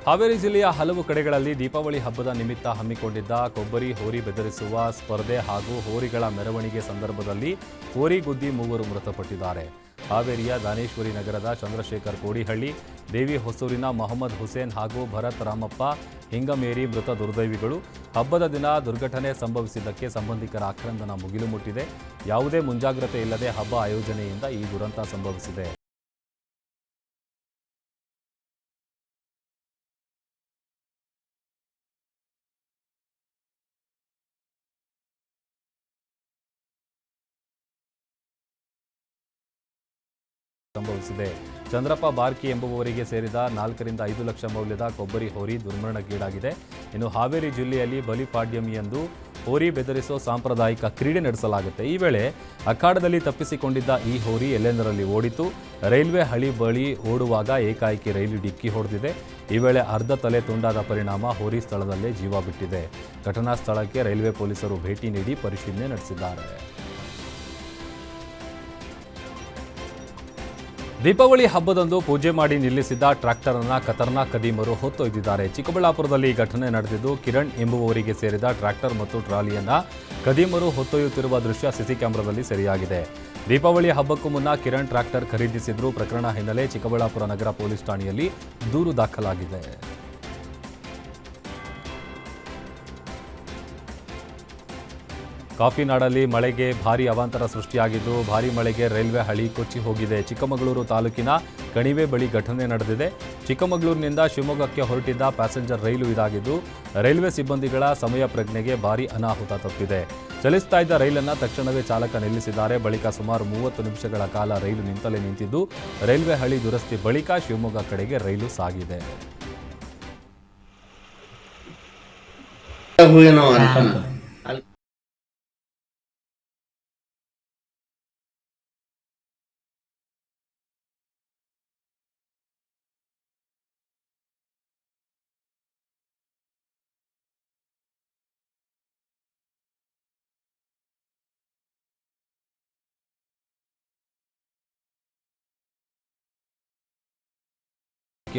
ಹಾವೇರಿ ಜಿಲ್ಲೆಯ ಹಲವು ಕಡೆಗಳಲ್ಲಿ ದೀಪಾವಳಿ ಹಬ್ಬದ ನಿಮಿತ್ತ ಹಮ್ಮಿಕೊಂಡಿದ್ದ ಕೊಬ್ಬರಿ ಹೋರಿ ಬೆದರಿಸುವ ಸ್ಪರ್ಧೆ ಹಾಗೂ ಹೋರಿಗಳ ಮೆರವಣಿಗೆ ಸಂದರ್ಭದಲ್ಲಿ ಹೋರಿಗುದ್ದಿ 3 ಮೃತಪಟ್ಟಿದ್ದಾರೆ. ಹಾವೇರಿಯ ದಾನೇಶ್ವರಿ ನಗರದ ಚಂದ್ರಶೇಖರ್ ಕೋಡಿಹಳ್ಳಿ, ದೇವಿ ಹೊಸೂರಿನ ಮೊಹಮ್ಮದ್ ಹುಸೇನ್ ಹಾಗೂ ಭರತ್ ರಾಮಪ್ಪ ಹಿಂಗಮೇರಿ ಮೃತ ದುರ್ದೈವಿಗಳು. ಹಬ್ಬದ ದಿನ ದುರ್ಘಟನೆ ಸಂಭವಿಸಿದ್ದಕ್ಕೆ ಸಂಬಂಧಿಕರ ಆಕ್ರಂದನ ಮುಗಿಲು ಮುಟ್ಟಿದೆ. ಯಾವುದೇ ಮುಂಜಾಗ್ರತೆ ಇಲ್ಲದೆ ಹಬ್ಬ ಆಯೋಜನೆಯಿಂದ ಈ ದುರಂತ ಸಂಭವಿಸಿದೆ. ಸಂಭವಿಸಿದೆ. ಚಂದ್ರಪ್ಪ ಬಾರ್ಕಿ ಎಂಬುವವರಿಗೆ ಸೇರಿದ 4 ರಿಂದ 5 ಲಕ್ಷ ಮೌಲ್ಯದ ಕೊಬ್ಬರಿ ಹೋರಿ ದುರ್ಮರಣಕ್ಕೀಡಾಗಿದೆ. ಇನ್ನು ಹಾವೇರಿ ಜಿಲ್ಲೆಯಲ್ಲಿ ಬಲಿಪಾಡ್ಯಮಿಯಂದು ಹೋರಿ ಬೆದರಿಸೋ ಸಾಂಪ್ರದಾಯಿಕ ಕ್ರೀಡೆ ನಡೆಸಲಾಗುತ್ತೆ. ಈ ವೇಳೆ ಅಖಾಡದಲ್ಲಿ ತಪ್ಪಿಸಿಕೊಂಡಿದ್ದ ಈ ಹೋರಿ ಎಲ್ಲೆಂದರಲ್ಲಿ ಓಡಿತು. ರೈಲ್ವೆ ಹಳಿ ಬಳಿ ಓಡುವಾಗ ಏಕಾಏಕಿ ರೈಲು ಡಿಕ್ಕಿ ಹೊಡೆದಿದೆ. ಈ ವೇಳೆ ಅರ್ಧ ತಲೆ ತುಂಡಾದ ಪರಿಣಾಮ ಹೋರಿ ಸ್ಥಳದಲ್ಲೇ ಜೀವ ಬಿಟ್ಟಿದೆ. ಘಟನಾ ಸ್ಥಳಕ್ಕೆ ರೈಲ್ವೆ ಪೊಲೀಸರು ಭೇಟಿ ನೀಡಿ ಪರಿಶೀಲನೆ ನಡೆಸಿದ್ದಾರೆ. ದೀಪಾವಳಿ ಹಬ್ಬದಂದು ಪೂಜೆ ಮಾಡಿ ನಿಲ್ಲಿಸಿದ್ದ ಟ್ರ್ಯಾಕ್ಟರ್ ಅನ್ನು ಖತರ್ನಾಕ್ ಖದೀಮರು ಹೊತ್ತೊಯ್ದಿದ್ದಾರೆ. ಚಿಕ್ಕಬಳ್ಳಾಪುರದಲ್ಲಿ ಘಟನೆ ನಡೆದಿದ್ದು, ಕಿರಣ್ ಎಂಬುವವರಿಗೆ ಸೇರಿದ ಟ್ರ್ಯಾಕ್ಟರ್ ಮತ್ತು ಟ್ರಾಲಿಯನ್ನ ಖದೀಮರು ಹೊತ್ತೊಯ್ಯುತ್ತಿರುವ ದೃಶ್ಯ ಸಿಸಿ ಕ್ಯಾಮೆರಾದಲ್ಲಿ ಸೆರೆಯಾಗಿದೆ. ದೀಪಾವಳಿ ಹಬ್ಬಕ್ಕೂ ಮುನ್ನ ಕಿರಣ್ ಟ್ರ್ಯಾಕ್ಟರ್ ಖರೀದಿಸಿದ್ರು. ಪ್ರಕರಣ ಹಿನ್ನೆಲೆ ಚಿಕ್ಕಬಳ್ಳಾಪುರ ನಗರ ಪೊಲೀಸ್ ಠಾಣೆಯಲ್ಲಿ ದೂರು ದಾಖಲಾಗಿದೆ. ಕಾಫಿನಾಡಲ್ಲಿ ಮಳೆಗೆ ಭಾರೀ ಅವಾಂತರ ಸೃಷ್ಟಿಯಾಗಿದ್ದು, ಭಾರೀ ಮಳೆಗೆ ರೈಲ್ವೆ ಹಳಿ ಕೊಚ್ಚಿ ಹೋಗಿದೆ. ಚಿಕ್ಕಮಗಳೂರು ತಾಲೂಕಿನ ಕಣಿವೆ ಬಳಿ ಘಟನೆ ನಡೆದಿದೆ. ಚಿಕ್ಕಮಗಳೂರಿನಿಂದ ಶಿವಮೊಗ್ಗಕ್ಕೆ ಹೊರಟಿದ್ದ ಪ್ಯಾಸೆಂಜರ್ ರೈಲು ಇದಾಗಿದ್ದು, ರೈಲ್ವೆ ಸಿಬ್ಬಂದಿಗಳ ಸಮಯ ಪ್ರಜ್ಞೆಗೆ ಭಾರೀ ಅನಾಹುತ ತಪ್ಪಿದೆ. ಚಲಿಸ್ತಾ ಇದ್ದ ರೈಲನ್ನು ತಕ್ಷಣವೇ ಚಾಲಕ ನಿಲ್ಲಿಸಿದ್ದಾರೆ. ಬಳಿಕ ಸುಮಾರು 30 ನಿಮಿಷಗಳ ಕಾಲ ರೈಲು ನಿಂತಲೇ ನಿಂತಿದ್ದು, ರೈಲ್ವೆ ಹಳಿ ದುರಸ್ತಿ ಬಳಿಕ ಶಿವಮೊಗ್ಗ ಕಡೆಗೆ ರೈಲು ಸಾಗಿದೆ.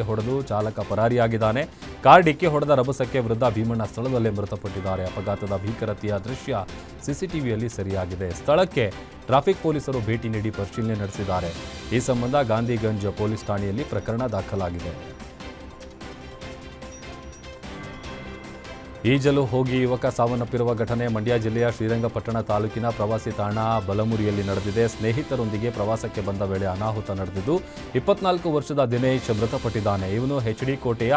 ಹೊಡೆದು ಚಾಲಕ ಪರಾರಿಯಾಗಿದ್ದಾನೆ. ಕಾರ್ ಡಿಕ್ಕಿ ಹೊಡೆದ ರಭಸಕ್ಕೆ ವೃದ್ಧ ಭೀಮಣ್ಣ ಸ್ಥಳದಲ್ಲೇ ಮೃತಪಟ್ಟಿದ್ದಾರೆ. ಅಪಘಾತದ ಭೀಕರತೆಯ ದೃಶ್ಯ ಸಿಸಿಟಿವಿಯಲ್ಲಿ ಸೆರೆಯಾಗಿದೆ. ಸ್ಥಳಕ್ಕೆ ಟ್ರಾಫಿಕ್ ಪೊಲೀಸರು ಭೇಟಿ ನೀಡಿ ಪರಿಶೀಲನೆ ನಡೆಸಿದ್ದಾರೆ. ಈ ಸಂಬಂಧ ಗಾಂಧಿಗಂಜ್ ಪೊಲೀಸ್ ಠಾಣೆಯಲ್ಲಿ ಪ್ರಕರಣ ದಾಖಲಾಗಿದೆ. ಈಜಲು ಹೋಗಿ ಯುವಕ ಸಾವನ್ನಪ್ಪಿರುವ ಘಟನೆ ಮಂಡ್ಯ ಜಿಲ್ಲೆಯ ಶ್ರೀರಂಗಪಟ್ಟಣ ತಾಲೂಕಿನ ಪ್ರವಾಸಿ ತಾಣ ಬಲಮುರಿಯಲ್ಲಿ ನಡೆದಿದೆ. ಸ್ನೇಹಿತರೊಂದಿಗೆ ಪ್ರವಾಸಕ್ಕೆ ಬಂದ ವೇಳೆ ಅನಾಹುತ ನಡೆದಿದ್ದು, 24 ವರ್ಷದ ದಿನೇಶ್ ಮೃತಪಟ್ಟಿದ್ದಾನೆ. ಇವನು HD ಕೋಟೆಯ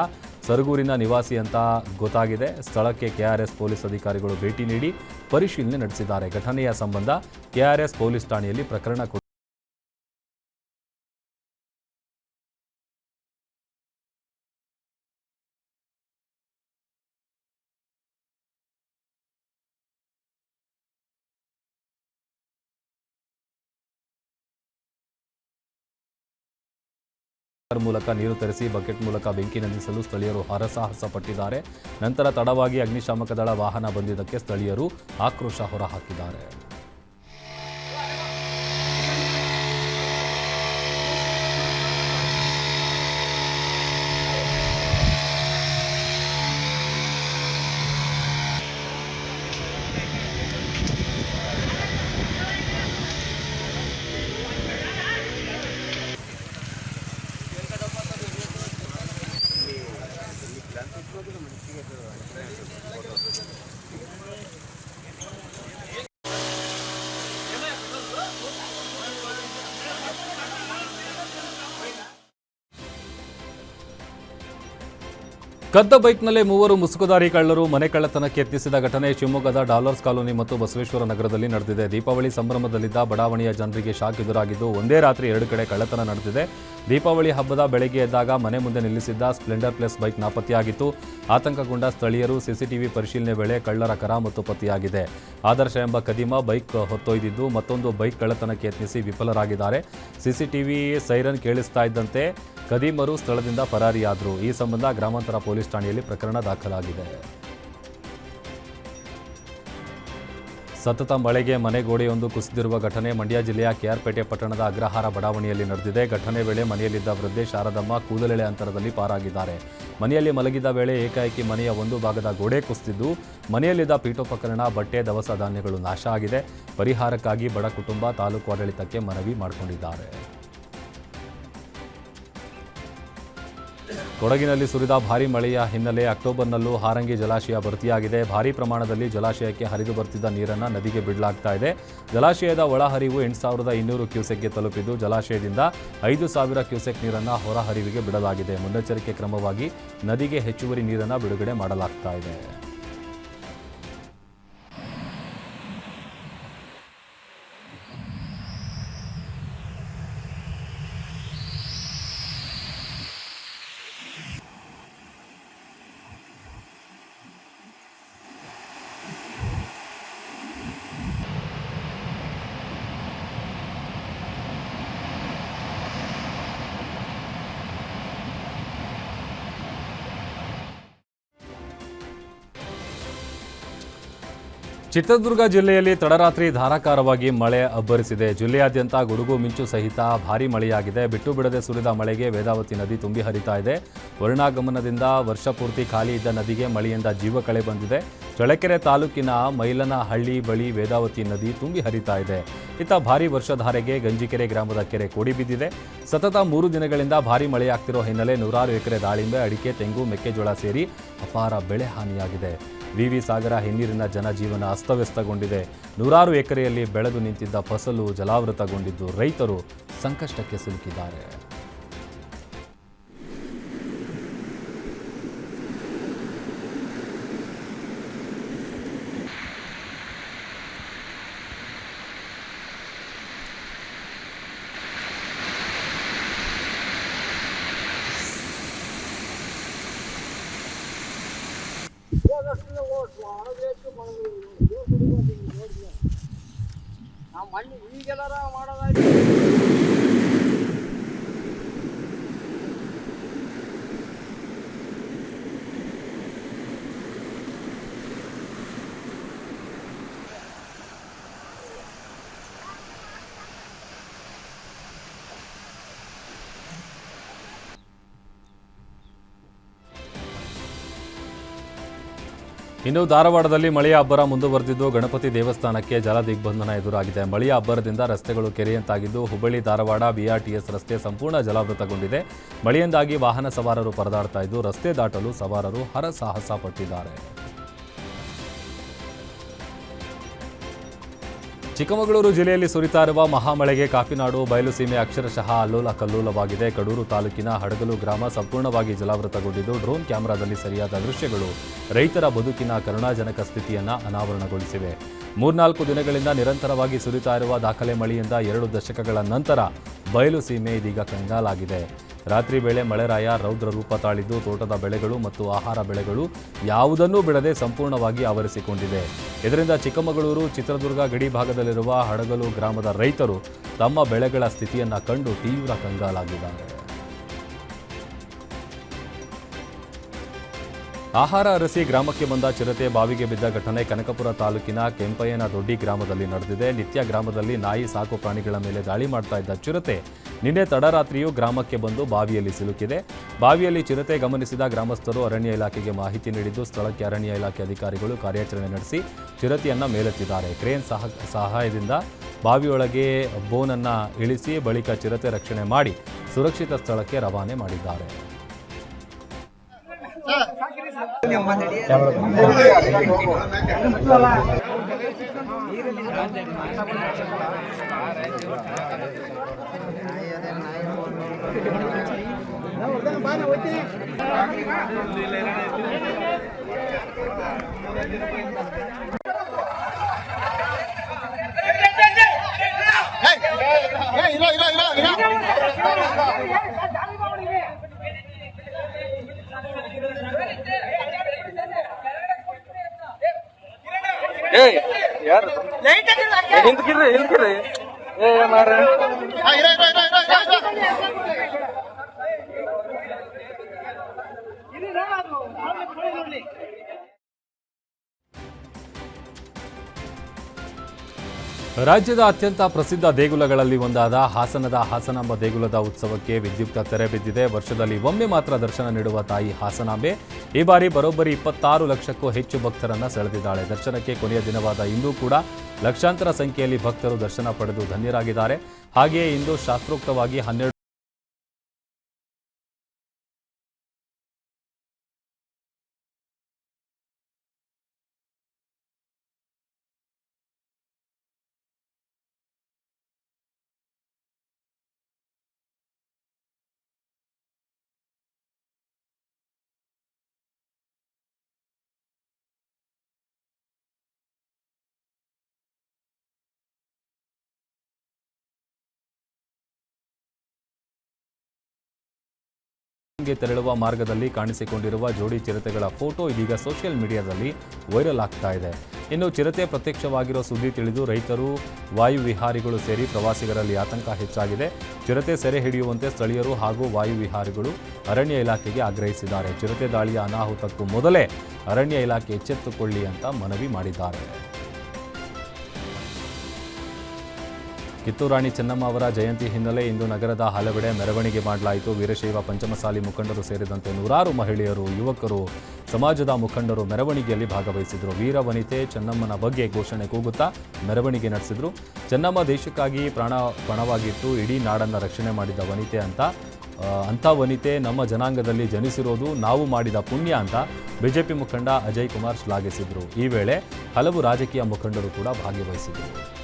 ಸರಗೂರಿನ ನಿವಾಸಿ ಅಂತ ಗೊತ್ತಾಗಿದೆ. ಸ್ಥಳಕ್ಕೆ KRS ಪೊಲೀಸ್ ಅಧಿಕಾರಿಗಳು ಭೇಟಿ ನೀಡಿ ಪರಿಶೀಲನೆ ನಡೆಸಿದ್ದಾರೆ. ಘಟನೆಯ ಸಂಬಂಧ KRS ಪೊಲೀಸ್ ಠಾಣೆಯಲ್ಲಿ ಪ್ರಕರಣ ಮೂಲಕ ನೀರು ತರಿಸಿ ಬಕೆಟ್ ಮೂಲಕ ಬೆಂಕಿ ನಂದಿಸಲು ಸ್ಥಳೀಯರು ಹರಸಾಹಸ ಪಟ್ಟಿದ್ದಾರೆ. ನಂತರ ತಡವಾಗಿ ಅಗ್ನಿಶಾಮಕ ದಳ ವಾಹನ ಬಂದಿದ್ದಕ್ಕೆ ಸ್ಥಳೀಯರು ಆಕ್ರೋಶ ಹೊರಹಾಕಿದ್ದಾರೆ. ಕದ್ದ ಬೈಕ್ನಲ್ಲೇ 3 ಮುಸುಕುದಾರಿ ಕಳ್ಳರು ಮನೆ ಕಳ್ಳತನಕ್ಕೆ ಯತ್ನಿಸಿದ ಘಟನೆ ಶಿವಮೊಗ್ಗದ ಡಾಲರ್ಸ್ ಕಾಲೋನಿ ಮತ್ತು ಬಸವೇಶ್ವರ ನಗರದಲ್ಲಿ ನಡೆದಿದೆ. ದೀಪಾವಳಿ ಸಂಭ್ರಮದಲ್ಲಿದ್ದ ಬಡಾವಣೆಯ ಜನರಿಗೆ ಶಾಕ್ ಎದುರಾಗಿದ್ದು, ಒಂದೇ ರಾತ್ರಿ 2 ಕಡೆ ಕಳ್ಳತನ ನಡೆದಿದೆ. ದೀಪಾವಳಿ ಹಬ್ಬದ ಬೆಳಗ್ಗೆ ಎದ್ದಾಗ ಮನೆ ಮುಂದೆ ನಿಲ್ಲಿಸಿದ್ದ ಸ್ಪ್ಲೆಂಡರ್ ಪ್ಲಸ್ ಬೈಕ್ ನಾಪತ್ತೆಯಾಗಿತ್ತು. ಆತಂಕಗೊಂಡ ಸ್ಥಳೀಯರು ಸಿಸಿಟಿವಿ ಪರಿಶೀಲನೆ ವೇಳೆ ಕಳ್ಳರ ಕರಾಮತ್ತು ಪತ್ತೆಯಾಗಿದೆ. ಆದರ್ಶ ಎಂಬ ಖದೀಮ ಬೈಕ್ ಹೊತ್ತೊಯ್ದಿದ್ದು, ಮತ್ತೊಂದು ಬೈಕ್ ಕಳ್ಳತನಕ್ಕೆ ಯತ್ನಿಸಿ ವಿಫಲರಾಗಿದ್ದಾರೆ. ಸಿಸಿಟಿವಿ ಸೈರನ್ ಕೇಳಿಸ್ತಾ ಇದ್ದಂತೆ ಖದೀಮರು ಸ್ಥಳದಿಂದ ಪರಾರಿಯಾದರು. ಈ ಸಂಬಂಧ ಗ್ರಾಮಾಂತರ ಪೊಲೀಸ್ ಠಾಣೆಯಲ್ಲಿ ಪ್ರಕರಣ ದಾಖಲಾಗಿದೆ. ಸತತ ಮಳೆಗೆ ಮನೆಗೋಡೆಯೊಂದು ಕುಸಿದಿರುವ ಘಟನೆ ಮಂಡ್ಯ ಜಿಲ್ಲೆಯ ಕೆಆರ್ಪೇಟೆ ಪಟ್ಟಣದ ಅಗ್ರಹಾರ ಬಡಾವಣೆಯಲ್ಲಿ ನಡೆದಿದೆ. ಘಟನೆ ವೇಳೆ ಮನೆಯಲ್ಲಿದ್ದ ವೃದ್ಧೆ ಶಾರದಮ್ಮ ಕೂದಲೆಳೆ ಅಂತರದಲ್ಲಿ ಪಾರಾಗಿದ್ದಾರೆ. ಮನೆಯಲ್ಲಿ ಮಲಗಿದ್ದ ವೇಳೆ ಏಕಾಏಕಿ ಮನೆಯ ಒಂದು ಭಾಗದ ಗೋಡೆ ಕುಸಿದಿದ್ದು, ಮನೆಯಲ್ಲಿದ್ದ ಪೀಠೋಪಕರಣ, ಬಟ್ಟೆ, ದವಸ ಧಾನ್ಯಗಳು ನಾಶ ಆಗಿದೆ. ಪರಿಹಾರಕ್ಕಾಗಿ ಬಡ ಕುಟುಂಬ ತಾಲೂಕು ಆಡಳಿತಕ್ಕೆ ಮನವಿ ಮಾಡಿಕೊಂಡಿದ್ದಾರೆ. ಕೊಡಗಿನಲ್ಲಿ ಸುರಿದ ಭಾರೀ ಮಳೆಯ ಹಿನ್ನೆಲೆ ಅಕ್ಟೋಬರ್ನಲ್ಲೂ ಹಾರಂಗಿ ಜಲಾಶಯ ಭರ್ತಿಯಾಗಿದೆ. ಭಾರೀ ಪ್ರಮಾಣದಲ್ಲಿ ಜಲಾಶಯಕ್ಕೆ ಹರಿದು ಬರ್ತಿದ್ದ ನೀರನ್ನು ನದಿಗೆ ಬಿಡಲಾಗ್ತಾ ಇದೆ. ಜಲಾಶಯದ ಒಳಹರಿವು 8200 ಕ್ಯೂಸೆಕ್ಗೆ ತಲುಪಿದ್ದು, ಜಲಾಶಯದಿಂದ 5000 ಕ್ಯೂಸೆಕ್ ನೀರನ್ನು ಹೊರಹರಿವಿಗೆ ಬಿಡಲಾಗಿದೆ. ಮುನ್ನೆಚ್ಚರಿಕೆ ಕ್ರಮವಾಗಿ ನದಿಗೆ ಹೆಚ್ಚುವರಿ ನೀರನ್ನು ಬಿಡುಗಡೆ ಮಾಡಲಾಗ್ತಾ ಇದೆ. ಚಿತ್ರದುರ್ಗ ಜಿಲ್ಲೆಯಲ್ಲಿ ತಡರಾತ್ರಿ ಧಾರಾಕಾರವಾಗಿ ಮಳೆ ಅಬ್ಬರಿಸಿದೆ. ಜಿಲ್ಲೆಯಾದ್ಯಂತ ಗುಡುಗು ಮಿಂಚು ಸಹಿತ ಭಾರೀ ಮಳೆಯಾಗಿದೆ. ಬಿಟ್ಟು ಬಿಡದೆ ಸುರಿದ ಮಳೆಗೆ ವೇದಾವತಿ ನದಿ ತುಂಬಿ ಹರಿತಾ ಇದೆ. ವರುಣಾಗಮನದಿಂದ ವರ್ಷಪೂರ್ತಿ ಖಾಲಿ ಇದ್ದ ನದಿಗೆ ಮಳೆಯಿಂದ ಜೀವ ಕಳೆ ಬಂದಿದೆ. ಚಳ್ಳಕೆರೆ ತಾಲೂಕಿನ ಮೈಲನಹಳ್ಳಿ ಬಳಿ ವೇದಾವತಿ ನದಿ ತುಂಬಿ ಹರಿತಾ ಇದೆ. ಇತ್ತ ಭಾರೀ ವರ್ಷಧಾರೆಗೆ ಗಂಜಿಕೆರೆ ಗ್ರಾಮದ ಕೆರೆ ಕೋಡಿ ಬಿದ್ದಿದೆ. ಸತತ 3 ದಿನಗಳಿಂದ ಭಾರೀ ಮಳೆಯಾಗ್ತಿರೋ ಹಿನ್ನೆಲೆ ನೂರಾರು ಎಕರೆ ದಾಳಿಂಬೆ, ಅಡಿಕೆ, ತೆಂಗು, ಮೆಕ್ಕೆಜೋಳ ಸೇರಿ ಅಪಾರ ಬೆಳೆ ಹಾನಿಯಾಗಿದೆ. ವಿವಿ ಸಾಗರ ಹಿನ್ನೀರಿನ ಜನಜೀವನ ಅಸ್ತವ್ಯಸ್ತಗೊಂಡಿದೆ. ನೂರಾರು ಎಕರೆಯಲ್ಲಿ ಬೆಳೆದು ನಿಂತಿದ್ದ ಫಸಲು ಜಲಾವೃತಗೊಂಡಿದ್ದು ರೈತರು ಸಂಕಷ್ಟಕ್ಕೆ ಸಿಲುಕಿದ್ದಾರೆ. ಮಣ್ಣು ಈಗೆಲ್ಲರ ಮಾಡೋದಾಯ್ತು. ಇನ್ನು ಧಾರವಾಡದಲ್ಲಿ ಮಳೆಯ ಅಬ್ಬರ ಮುಂದುವರೆದಿದ್ದು ಗಣಪತಿ ದೇವಸ್ಥಾನಕ್ಕೆ ಜಲ ದಿಗ್ಬಂಧನ ಎದುರಾಗಿದೆ. ಮಳೆಯ ಅಬ್ಬರದಿಂದ ರಸ್ತೆಗಳು ಕೆರೆಯಂತಾಗಿದ್ದು ಹುಬ್ಬಳ್ಳಿ ಧಾರವಾಡ ಬಿಆರ್ಟಿಎಸ್ ರಸ್ತೆ ಸಂಪೂರ್ಣ ಜಲಾವೃತಗೊಂಡಿದೆ. ಮಳೆಯಿಂದಾಗಿ ವಾಹನ ಸವಾರರು ಪರದಾಡ್ತಾ ಇದ್ದು ರಸ್ತೆ ದಾಟಲು ಸವಾರರು ಹರಸಾಹಸ ಪಟ್ಟಿದ್ದಾರೆ. ಚಿಕ್ಕಮಗಳೂರು ಜಿಲ್ಲೆಯಲ್ಲಿ ಸುರಿತಾ ಇರುವ ಮಹಾಮಳೆಗೆ ಕಾಫಿನಾಡು ಬಯಲುಸೀಮೆ ಅಕ್ಷರಶಃ ಅಲ್ಲೋಲ ಕಲ್ಲೋಲವಾಗಿದೆ. ಕಡೂರು ತಾಲೂಕಿನ ಹಡಗಲು ಗ್ರಾಮ ಸಂಪೂರ್ಣವಾಗಿ ಜಲಾವೃತಗೊಂಡಿದ್ದು ಡ್ರೋನ್ ಕ್ಯಾಮೆರಾದಲ್ಲಿ ಸರಿಯಾದ ದೃಶ್ಯಗಳು ರೈತರ ಬದುಕಿನ ಕರುಣಾಜನಕ ಸ್ಥಿತಿಯನ್ನು ಅನಾವರಣಗೊಳಿಸಿವೆ. 3-4 ದಿನಗಳಿಂದ ನಿರಂತರವಾಗಿ ಸುರಿತಾ ಇರುವ ದಾಖಲೆ ಮಳೆಯಿಂದ 2 ದಶಕಗಳ ನಂತರ ಬಯಲುಸೀಮೆ ಇದೀಗ ಕಂಗಾಲಾಗಿದೆ. ರಾತ್ರಿ ವೇಳೆ ಮಳೆರಾಯ ರೌದ್ರ ರೂಪ ತಾಳಿದ್ದು ತೋಟದ ಬೆಳೆಗಳು ಮತ್ತು ಆಹಾರ ಬೆಳೆಗಳು ಯಾವುದನ್ನೂ ಬಿಡದೆ ಸಂಪೂರ್ಣವಾಗಿ ಆವರಿಸಿಕೊಂಡಿದೆ. ಇದರಿಂದ ಚಿಕ್ಕಮಗಳೂರು ಚಿತ್ರದುರ್ಗ ಗಡಿ ಭಾಗದಲ್ಲಿರುವ ಹಡಗಲು ಗ್ರಾಮದ ರೈತರು ತಮ್ಮ ಬೆಳೆಗಳ ಸ್ಥಿತಿಯನ್ನು ಕಂಡು ತೀವ್ರ ಕಂಗಾಲಾಗಿದ್ದಾರೆ. ಆಹಾರ ಅರಸಿ ಗ್ರಾಮಕ್ಕೆ ಬಂದ ಚಿರತೆ ಬಾವಿಗೆ ಬಿದ್ದ ಘಟನೆ ಕನಕಪುರ ತಾಲೂಕಿನ ಕೆಂಪಯ್ಯನ ದೊಡ್ಡಿ ಗ್ರಾಮದಲ್ಲಿ ನಡೆದಿದೆ. ನಿತ್ಯ ಗ್ರಾಮದಲ್ಲಿ ನಾಯಿ ಸಾಕು ಪ್ರಾಣಿಗಳ ಮೇಲೆ ದಾಳಿ ಮಾಡ್ತಾ ಇದ್ದ ಚಿರತೆ ನಿನ್ನೆ ತಡರಾತ್ರಿಯೂ ಗ್ರಾಮಕ್ಕೆ ಬಂದು ಬಾವಿಯಲ್ಲಿ ಸಿಲುಕಿದೆ. ಬಾವಿಯಲ್ಲಿ ಚಿರತೆ ಗಮನಿಸಿದ ಗ್ರಾಮಸ್ಥರು ಅರಣ್ಯ ಇಲಾಖೆಗೆ ಮಾಹಿತಿ ನೀಡಿದ್ದು ಸ್ಥಳಕ್ಕೆ ಅರಣ್ಯ ಇಲಾಖೆ ಅಧಿಕಾರಿಗಳು ಕಾರ್ಯಾಚರಣೆ ನಡೆಸಿ ಚಿರತೆಯನ್ನು ಮೇಲೆತ್ತಿದ್ದಾರೆ. ಕ್ರೇನ್ ಸಹಾಯದಿಂದ ಬಾವಿಯೊಳಗೆ ಬೋನನ್ನು ಇಳಿಸಿ ಬಳಿಕ ಚಿರತೆ ರಕ್ಷಣೆ ಮಾಡಿ ಸುರಕ್ಷಿತ ಸ್ಥಳಕ್ಕೆ ರವಾನೆ ಮಾಡಿದ್ದಾರೆ. ರಾಜ್ಯದ ಅತ್ಯಂತ ಪ್ರಸಿದ್ಧ ದೇಗುಲಗಳಲ್ಲಿ ಒಂದಾದ ಹಾಸನದ ಹಾಸನಾಂಬ ದೇಗುಲದ ಉತ್ಸವಕ್ಕೆ ವಿದ್ಯುಕ್ತ ತೆರೆ ಬಿದ್ದಿದೆ. ವರ್ಷದಲ್ಲಿ ಒಮ್ಮೆ ಮಾತ್ರ ದರ್ಶನ ನೀಡುವ ತಾಯಿ ಹಾಸನಾಂಬೆ ಈ ಬಾರಿ ಬರೋಬ್ಬರಿ 26 ಲಕ್ಷಕ್ಕೂ ಹೆಚ್ಚು ಭಕ್ತರನ್ನು ಸೆಳೆದಿದ್ದಾಳೆ. ದರ್ಶನಕ್ಕೆ ಕೊನೆಯ ದಿನವಾದ ಇಂದು ಕೂಡ ಲಕ್ಷಾಂತರ ಸಂಖ್ಯೆಯಲ್ಲಿ ಭಕ್ತರು ದರ್ಶನ ಪಡೆದು ಧನ್ಯರಾಗಿದ್ದಾರೆ. ಹಾಗೆಯೇ ಇಂದು ಶಾಸ್ತ್ರೋಕ್ತವಾಗಿ 12ಗೆ ತೆರಳುವ ಮಾರ್ಗದಲ್ಲಿ ಕಾಣಿಸಿಕೊಂಡಿರುವ ಜೋಡಿ ಚಿರತೆಗಳ ಫೋಟೋ ಇದೀಗ ಸೋಷಿಯಲ್ ಮೀಡಿಯಾದಲ್ಲಿ ವೈರಲ್ ಆಗ್ತಾ ಇದೆ. ಇನ್ನು ಚಿರತೆ ಪ್ರತ್ಯಕ್ಷವಾಗಿರೋ ಸುದ್ದಿ ತಿಳಿದು ರೈತರು, ವಾಯುವಿಹಾರಿಗಳು ಸೇರಿ ಪ್ರವಾಸಿಗರಲ್ಲಿ ಆತಂಕ ಹೆಚ್ಚಾಗಿದೆ. ಚಿರತೆ ಸೆರೆ ಹಿಡಿಯುವಂತೆ ಸ್ಥಳೀಯರು ಹಾಗೂ ವಾಯುವಿಹಾರಿಗಳು ಅರಣ್ಯ ಇಲಾಖೆಗೆ ಆಗ್ರಹಿಸಿದ್ದಾರೆ. ಚಿರತೆ ದಾಳಿಯ ಅನಾಹುತಕ್ಕೂ ಮೊದಲೇ ಅರಣ್ಯ ಇಲಾಖೆ ಎಚ್ಚೆತ್ತುಕೊಳ್ಳಿ ಅಂತ ಮನವಿ ಮಾಡಿದ್ದಾರೆ. ಕಿತ್ತೂರು ರಾಣಿ ಚೆನ್ನಮ್ಮ ಅವರ ಜಯಂತಿ ಹಿನ್ನೆಲೆ ಇಂದು ನಗರದ ಹಲವೆಡೆ ಮೆರವಣಿಗೆ ಮಾಡಲಾಯಿತು. ವೀರಶೈವ ಪಂಚಮಸಾಲಿ ಮುಖಂಡರು ಸೇರಿದಂತೆ ನೂರಾರು ಮಹಿಳೆಯರು, ಯುವಕರು, ಸಮಾಜದ ಮುಖಂಡರು ಮೆರವಣಿಗೆಯಲ್ಲಿ ಭಾಗವಹಿಸಿದರು. ವೀರ ವನಿತೆ ಚೆನ್ನಮ್ಮನ ಬಗ್ಗೆ ಘೋಷಣೆ ಕೂಗುತ್ತಾ ಮೆರವಣಿಗೆ ನಡೆಸಿದರು. ಚೆನ್ನಮ್ಮ ದೇಶಕ್ಕಾಗಿ ಪಣವಾಗಿಟ್ಟು ಇಡೀ ನಾಡನ್ನು ರಕ್ಷಣೆ ಮಾಡಿದ ವನಿತೆ ಅಂಥ ವನಿತೆ ನಮ್ಮ ಜನಾಂಗದಲ್ಲಿ ಜನಿಸಿರೋದು ನಾವು ಮಾಡಿದ ಪುಣ್ಯ ಅಂತ ಬಿಜೆಪಿ ಮುಖಂಡ ಅಜಯ್ ಕುಮಾರ್ ಶ್ಲಾಘಿಸಿದರು. ಈ ವೇಳೆ ಹಲವು ರಾಜಕೀಯ ಮುಖಂಡರು ಕೂಡ ಭಾಗವಹಿಸಿದರು.